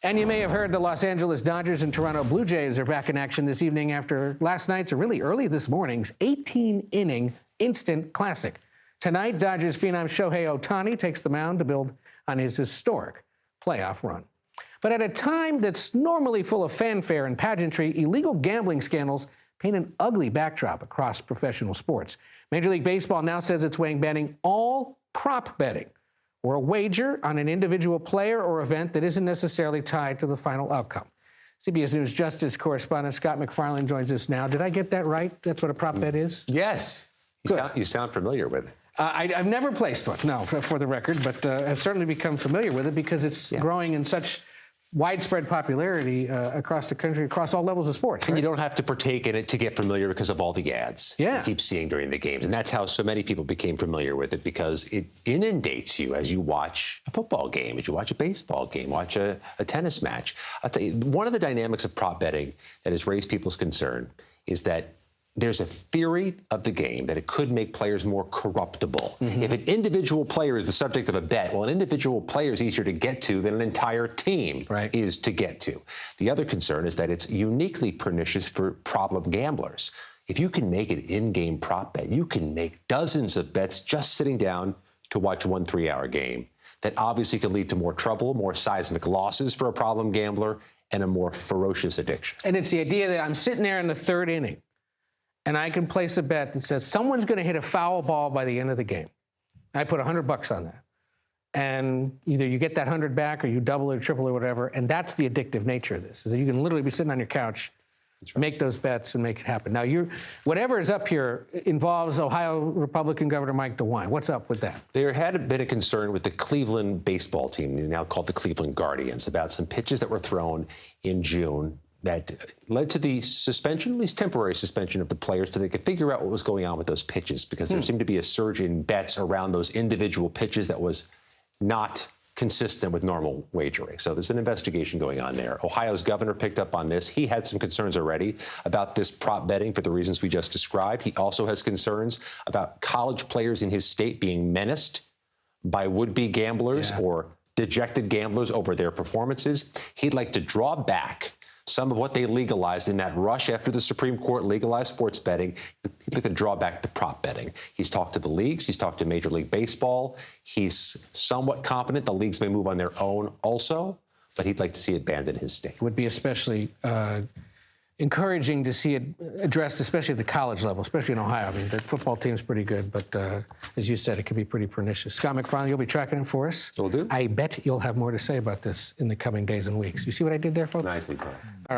And you may have heard the Los Angeles Dodgers and Toronto Blue Jays are back in action this evening after last night's, or really early this morning's, 18-inning instant classic. Tonight, Dodgers phenom Shohei Ohtani takes the mound to build on his historic playoff run. But at a time that's normally full of fanfare and pageantry, illegal gambling scandals paint an ugly backdrop across professional sports. Major League Baseball now says it's weighing banning all prop betting, or a wager on an individual player or event that isn't necessarily tied to the final outcome. CBS News Justice correspondent Scott MacFarlane joins us now. Did I get that right? That's what a prop bet is? Yes. You sound familiar with it. I've never placed one, no, for the record, but have certainly become familiar with it because it's growing in such widespread popularity across the country, across all levels of sports. And right? you don't have to partake in it to get familiar because of all the ads you keep seeing during the games. And that's how so many people became familiar with it, because it inundates you as you watch a football game, as you watch a baseball game, watch a tennis match. I'll tell you, one of the dynamics of prop betting that has raised people's concern is that there's a theory of the game that it could make players more corruptible. If an individual player is the subject of a bet, well, an individual player is easier to get to than an entire team is to get to. The other concern is that it's uniquely pernicious for problem gamblers. If you can make an in-game prop bet, you can make dozens of bets just sitting down to watch one 3-hour game. That obviously could lead to more trouble, more seismic losses for a problem gambler, and a more ferocious addiction. And it's the idea that I'm sitting there in the third inning, and I can place a bet that says someone's going to hit a foul ball by the end of the game. I put $100 on that. And either you get that 100 back or you double or triple or whatever. And that's the addictive nature of this, is that you can literally be sitting on your couch, make those bets and make it happen. Now, whatever is up here involves Ohio Republican Governor Mike DeWine. What's up with that? There had been a concern with the Cleveland baseball team, now called the Cleveland Guardians, about some pitches that were thrown in June that led to the suspension, at least temporary suspension, of the players so they could figure out what was going on with those pitches, because there seemed to be a surge in bets around those individual pitches that was not consistent with normal wagering. So there's an investigation going on there. Ohio's governor picked up on this. He had some concerns already about this prop betting for the reasons we just described. He also has concerns about college players in his state being menaced by would-be gamblers or dejected gamblers over their performances. He'd like to draw back some of what they legalized in that rush after the Supreme Court legalized sports betting. He'd like to draw back the prop betting. He's talked to the leagues. He's talked to Major League Baseball. He's somewhat confident the leagues may move on their own also, but he'd like to see it banned in his state. It would be especially encouraging to see it addressed, especially at the college level, especially in Ohio. I mean, the football team's pretty good, but as you said, it could be pretty pernicious. Scott MacFarlane, you'll be tracking it for us. Will do. I bet you'll have more to say about this in the coming days and weeks. You see what I did there, folks? Nicely done. All right.